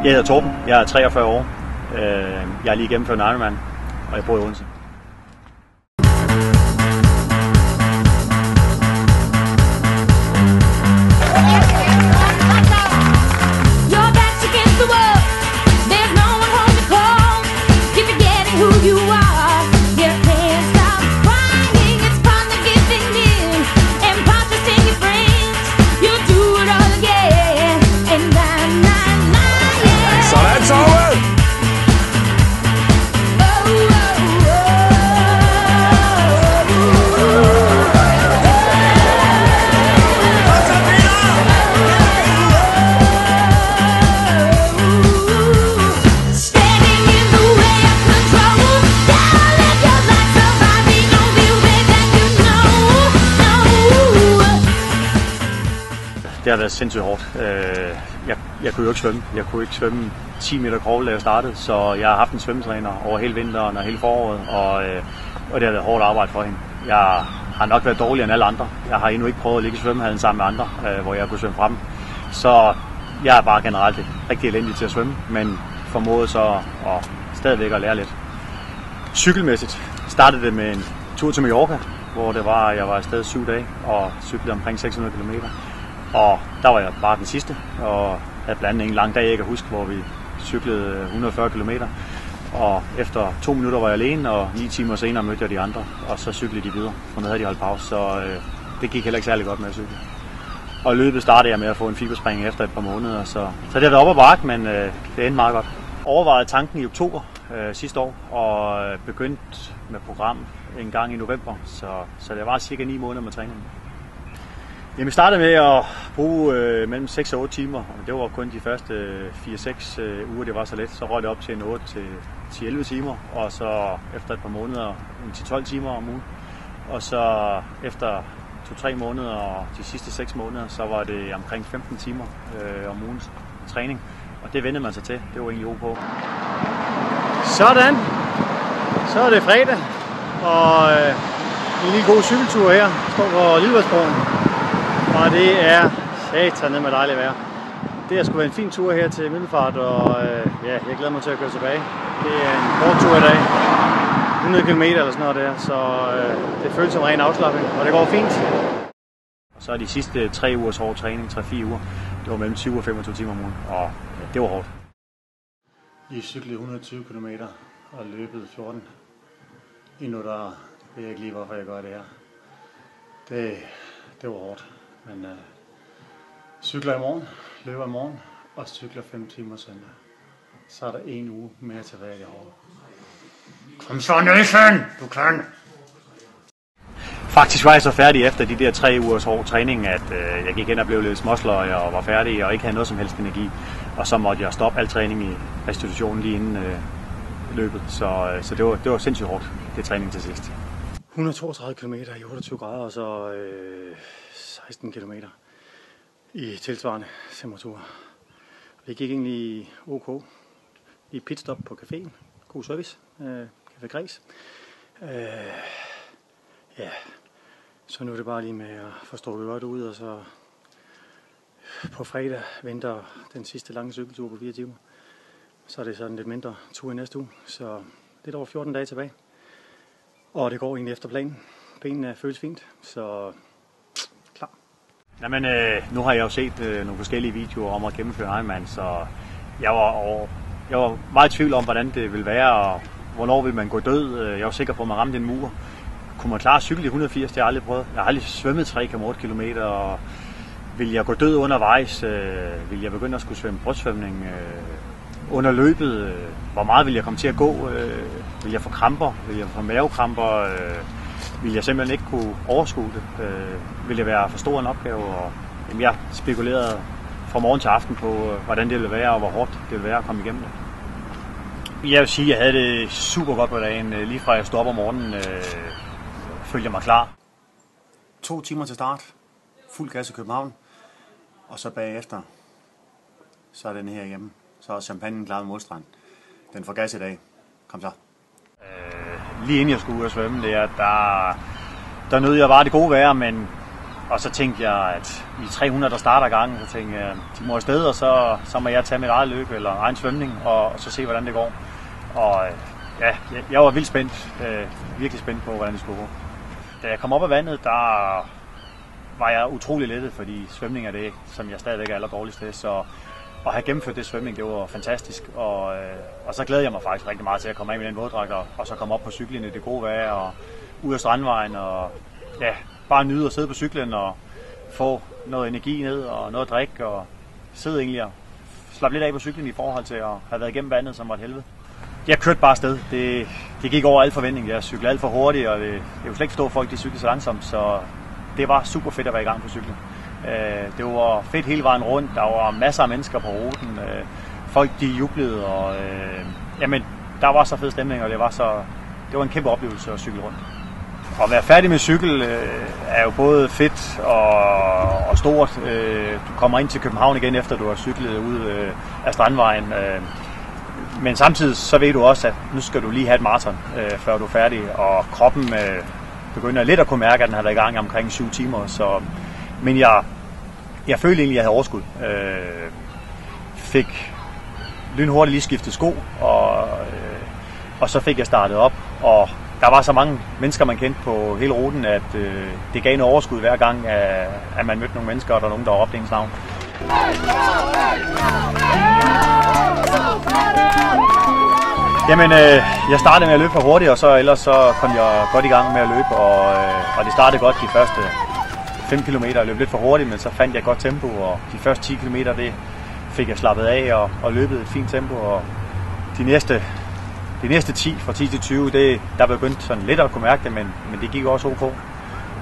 Jeg hedder Torben, jeg er 43 år. Jeg er lige gennemført en Ironman, og jeg bor i Odense. Det har været sindssygt hårdt. Jeg kunne jo ikke svømme. Jeg kunne ikke svømme 10 meter crawl, da jeg startede, så jeg har haft en svømmetræner over hele vinteren og hele foråret, og det har været hårdt arbejde for hende. Jeg har nok været dårligere end alle andre. Jeg har endnu ikke prøvet at ligge i svømmehallen sammen med andre, hvor jeg kunne svømme frem. Så jeg er bare generelt rigtig elendig til at svømme, men formåede så at stadigvæk at lære lidt. Cykelmæssigt startede det med en tur til Mallorca, hvor jeg var afsted 7 dage og cyklede omkring 600 km. Og der var jeg bare den sidste, og havde blandt andet en lang dag, jeg kan huske, hvor vi cyklede 140 km. Og efter 2 minutter var jeg alene, og 9 timer senere mødte jeg de andre, og så cyklede de videre, for nu havde de holdt pause, så det gik heller ikke særlig godt med at cykle. Og løbet startede jeg med at få en fiberspring efter et par måneder, så det har været op ad bakke, men det endte meget godt. Overvejede tanken i oktober sidste år, og begyndte med program en gang i november, så det var cirka 9 måneder med træning. Jamen, vi startede med at bruge mellem 6 og 8 timer, og det var kun de første 4-6 uger, det var så let. Så røg det op til en 8-11 timer, og så efter et par måneder 10-12 timer om ugen. Og så efter 2-3 måneder og de sidste 6 måneder, så var det omkring 15 timer om ugens træning. Og det vendte man sig til, det var egentlig ok. Sådan, så er det fredag, og en lille god cykeltur her, står på Lillebæltsbroen. Og det er satan med dejligt vejr. Det har sgu været en fin tur her til Middelfart, og jeg glæder mig til at køre tilbage. Det er en kort tur i dag, 100 km eller sådan noget der, så det føles som ren afslapping, og det går fint. Så er de sidste 3 ugers hård træning, 3-4 uger, det var mellem 20 og 25 timer om ugen, og det var hårdt. I cyklede 120 km og løbet 14 minutter. Jeg ved ikke lige, hvorfor jeg gør det her. Det var hårdt. Men cykler i morgen, løber i morgen og cykler 5 timer søndag. Så er der 1 uge mere tilbage i år. Kom så, Nielsen! Du kan! Faktisk var jeg så færdig efter de der 3 ugers hård træning, at jeg gik hen og blev lidt småsløj og var færdig og ikke havde noget som helst energi. Og så måtte jeg stoppe al træning i restitutionen lige inden løbet. Så det var sindssygt hårdt, det træning til sidst. 132 km i 28 grader og så 16 km i tilsvarende temperatur. Det gik egentlig ok. I pitstop på caféen. God service. Café Græs. Ja, så nu er det bare lige med at få strukket godt ud, og så på fredag venter den sidste lange cykeltur på 4 timer. Så er det sådan lidt mindre tur i næste uge, så lidt over 14 dage tilbage. Og det går egentlig efter planen. Benene føles fint, så klar. Jamen, nu har jeg jo set nogle forskellige videoer om at gennemføre Ironman, så jeg var meget i tvivl om, hvordan det ville være, og hvornår ville man gå død. Jeg var sikker på, at man ramte en mur. Kunne man klare at cykle i 180? Det har jeg aldrig prøvet. Jeg har aldrig svømmet 3,8 km, og ville jeg gå død undervejs? Ville jeg begynde at skulle svømme brystsvømning under løbet? Hvor meget ville jeg komme til at gå? Ville jeg få kramper? Ville jeg få mavekramper? Ville jeg simpelthen ikke kunne overskue det? Ville det være for stor en opgave? Og, jamen, jeg spekulerede fra morgen til aften på, hvordan det ville være, og hvor hårdt det ville være at komme igennem det. Jeg vil sige, at jeg havde det super godt på dagen. Lige fra jeg stod op om morgenen, følte jeg mig klar. 2 timer til start. Fuld gas i København. Og så bagefter, så er den her hjemme. Så er champagnen klar med Målstrand. Den får gas i dag. Kom så. Lige inden jeg skulle ud og svømme, der nød jeg bare det gode vejr, men Og så tænkte jeg, at vi 300, der starter gangen, så tænkte jeg, de må afsted, og så må jeg tage mit eget løb eller egen svømning, og så se, hvordan det går. Og ja, jeg var vildt spændt, virkelig spændt på, hvordan det skulle gå. Da jeg kom op af vandet, der var jeg utrolig lettet, fordi svømning er det, som jeg stadigvæk er allerdårligst til. Så at have gennemført det svømning, det var fantastisk. Og så glæder jeg mig faktisk rigtig meget til at komme af med den våddragt, og så komme op på cyklen i det gode vejr, og ud af strandvejen, og ja, bare nyde at sidde på cyklen og få noget energi ned og noget at drikke, og sidde egentlig og slappe lidt af på cyklen i forhold til at have været igennem vandet, som var et helvede. Jeg kørte bare afsted. Det gik over al forventning. Jeg cyklede alt for hurtigt, og jeg kunne slet ikke forstå, at folk de cyklede så langsomt, så det var super fedt at være i gang på cyklen. Det var fedt hele vejen rundt. Der var masser af mennesker på ruten. Folk de jublede, og jamen, der var så fed stemning, og det var en kæmpe oplevelse at cykle rundt. At være færdig med cykel er jo både fedt og stort. Du kommer ind til København igen, efter du har cyklet ud af Strandvejen. Men samtidig så ved du også, at nu skal du lige have et maraton, før du er færdig. Og kroppen begynder lidt at kunne mærke, at den har været i gang i omkring 7 timer. Men jeg følte egentlig, at jeg havde overskud. Fik lynhurtigt lige skiftet sko, og så fik jeg startet op. Og der var så mange mennesker, man kendte på hele ruten, at det gav noget overskud hver gang, at man mødte nogle mennesker, og der var nogen, der råbte ens navn. Jamen, jeg startede med at løbe for hurtigt, og ellers kom jeg godt i gang med at løbe, og det startede godt de første 5 km. Jeg løb lidt for hurtigt, men så fandt jeg godt tempo, og de første 10 km, det fik jeg slappet af og løbet et fint tempo, og de næste 10, fra 10 til 20, der begyndte sådan lidt at kunne mærke det, men det gik også ok.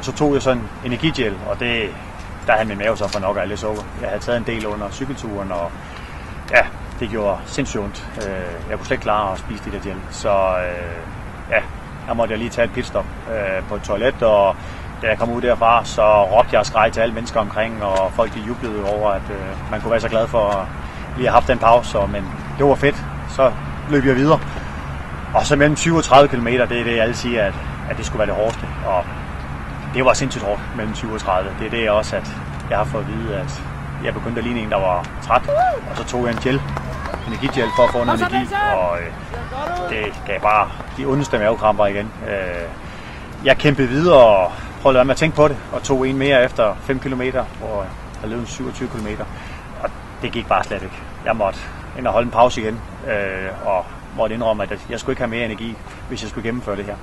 Så tog jeg sådan en energigel, og der havde min mave så for nok af alle sukker. Jeg havde taget en del under cykelturen, og ja, det gjorde sindssygt ondt. Jeg kunne slet ikke klare at spise de der gel. Så ja, der måtte jeg lige tage et pitstop på et toilet, og da jeg kom ud derfra, så råbte jeg og skreg til alle mennesker omkring, og folk de jublede over, at man kunne være så glad for at lige have haft den pause, men det var fedt. Så løb jeg videre. Og så mellem 20 og 30 km, det er det, alle siger, at det skulle være det hårdeste. Og det var sindssygt hårdt mellem 20 og 30. Det er det også, at jeg har fået at vide, at jeg begyndte at ligne en, der var træt. Og så tog jeg en energigel for at få noget energi, og det gav bare de ondeste mavekramper igen. Jeg kæmpede videre og prøvede at lade mig at tænke på det, og tog en mere efter 5 km, hvor jeg løb 27 km. Og det gik bare slet ikke. Jeg måtte ind og holde en pause igen, og måtte indrømme, at jeg skulle ikke have mere energi, hvis jeg skulle gennemføre det her.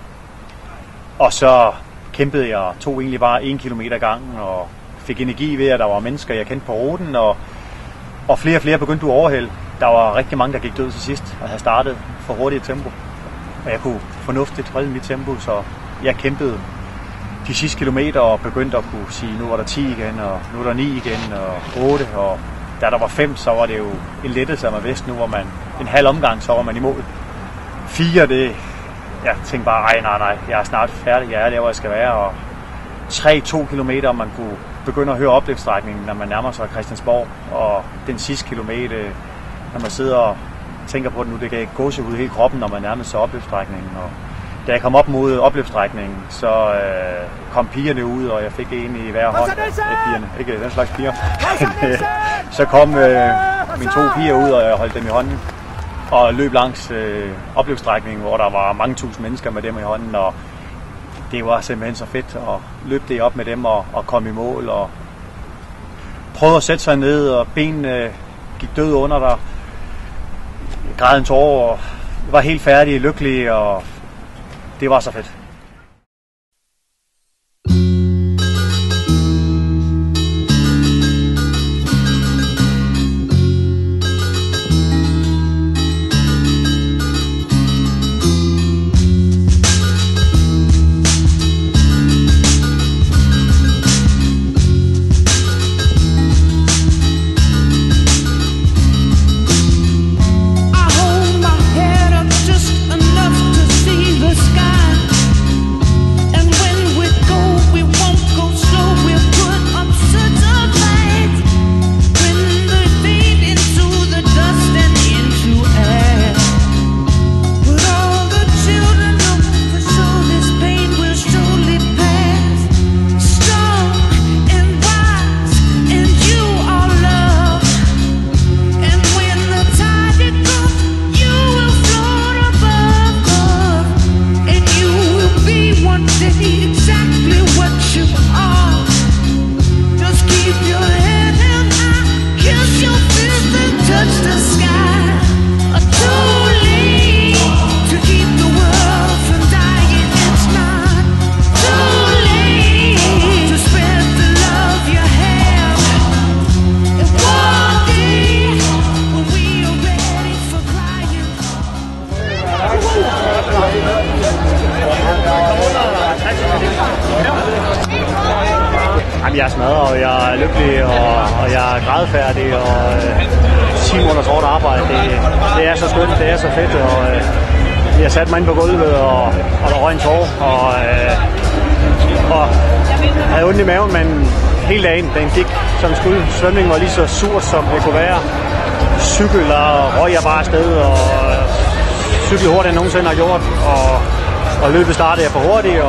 Og så kæmpede jeg, tog egentlig bare 1 kilometer gangen, og fik energi ved, at der var mennesker, jeg kendte på ruten, og flere og flere begyndte at overhælde. Der var rigtig mange, der gik død til sidst, og havde startet for hurtigt tempo. Og jeg kunne fornuftigt holde mit tempo, så jeg kæmpede de sidste kilometer og begyndte at kunne sige, nu var der 10 igen, og nu er der 9 igen, og 8, og da der var 5, så var det jo en lettelse, at man vidste, nu var man en halv omgang, så var man i mål. 4, jeg tænkte bare, nej, jeg er snart færdig, jeg er der, hvor jeg skal være, og 2 kilometer, man kunne begynde at høre opløbsstrækningen, når man nærmer sig Christiansborg, og den sidste kilometer, når man sidder og tænker på det nu, det kan gåsehud hele kroppen, når man nærmer sig opløbsstrækningen, og da jeg kom op mod opløbsstrækningen, så kom pigerne ud, og jeg fik en i hver hånd. Ikke den slags piger. Så kom mine 2 piger ud, og jeg holdt dem i hånden. Og løb langs opløbsstrækningen, hvor der var mange tusind mennesker med dem i hånden. Og det var simpelthen så fedt at løbe det op med dem og komme i mål. Og prøvede at sætte sig ned, og benene gik døde under der. Græd en tårer, og var helt færdig, lykkelig, og det var så fedt. I hold my head up just enough to see the sky. Jamen, jeg er smadret, og jeg er lykkelig, og jeg er grædfærdig, og 10 måneders hårdt arbejde. Det er så skønt, det er så fedt, og jeg satte mig ind på gulvet, og der røg en tårer, og havde ondt i maven, men hele dagen, den gik som skulle. Svømningen var lige så sur, som det kunne være. Cykel, og røg jeg bare afsted, og cykel hurtigere end nogensinde har gjort, og løbet startede jeg for hurtigt,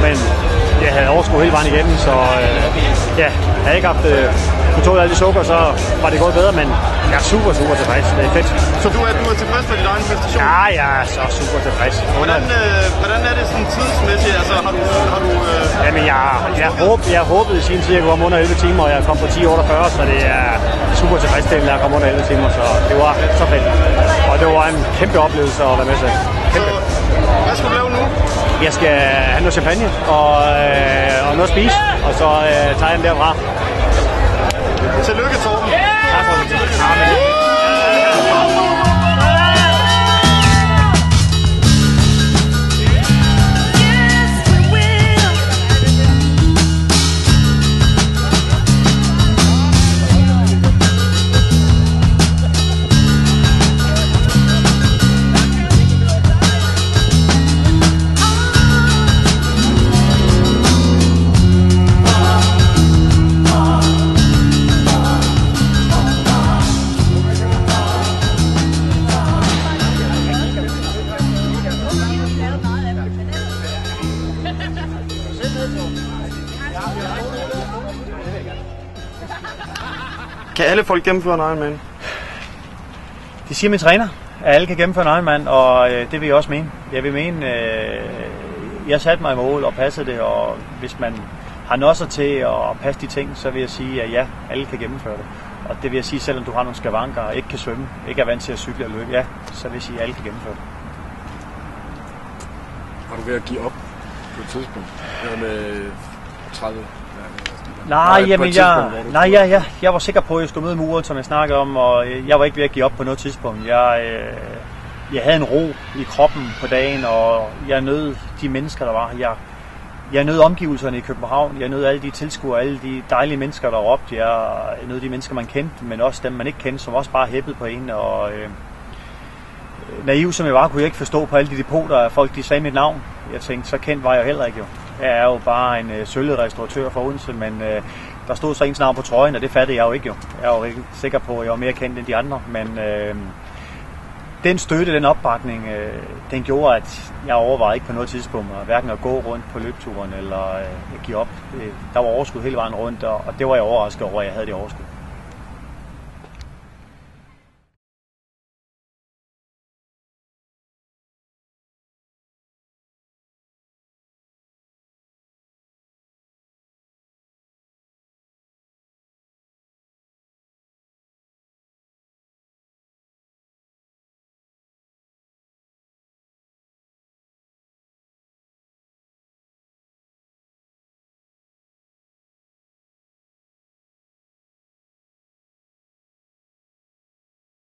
men jeg havde overskud hele vejen igennem, så ja, jeg havde ikke haft tålt alt det sukker, så var det gået bedre, men jeg er super tilfreds. Det er fedt. Så du er tilfreds med din egen præstation? Ja, jeg er så super tilfreds. Hvordan er det sådan tidsmæssigt? Altså, har du Jamen, jeg håbede i sin tid, at jeg kunne komme under 11 timer, og jeg kom på 10:48, så det er super tilfredsstillende at komme under 11 timer, så det var så fedt. Og det var en kæmpe oplevelse at være med til. Kæmpe. Hvad skal du lave nu? Jeg skal have noget champagne og noget at spise, og så tager jeg den derfra. Tillykke, Torben. Tak for det. Kan alle folk gennemføre en Ironman? Det siger min træner, at alle kan gennemføre en Ironman, og det vil jeg også mene. Jeg vil mene, jeg satte mig i mål og passede det, og hvis man har nosser til at passe de ting, så vil jeg sige, at ja, alle kan gennemføre det. Og det vil jeg sige, selvom du har nogle skavanker og ikke kan svømme, ikke er vant til at cykle og løbe, ja, så vil jeg sige, at alle kan gennemføre det. Var du ved at give op på et tidspunkt? Med 30? Jeg var sikker på, at jeg skulle møde muren, som jeg snakkede om, og jeg var ikke ved at give op på noget tidspunkt. Jeg havde en ro i kroppen på dagen, og jeg nød de mennesker, der var. Jeg nød omgivelserne i København, jeg nød alle de tilskuere, alle de dejlige mennesker, der råbte. Jeg nød de mennesker, man kendte, men også dem, man ikke kendte, som også bare hæppede på en. Og naiv som jeg var, kunne jeg ikke forstå på alle de depoter, at folk de sagde mit navn. Jeg tænkte, så kendt var jeg heller ikke jo. Jeg er jo bare en sølvet restauratør for Odense, men der stod så ens navn på trøjen, og det fattede jeg jo ikke jo. Jeg er jo ikke sikker på, at jeg var mere kendt end de andre, men den støtte, den opbakning, den gjorde, at jeg overvejede ikke på noget tidspunkt, hverken at gå rundt på løbeturen eller at give op. Der var overskud hele vejen rundt, og det var jeg overrasket over, at jeg havde det overskud.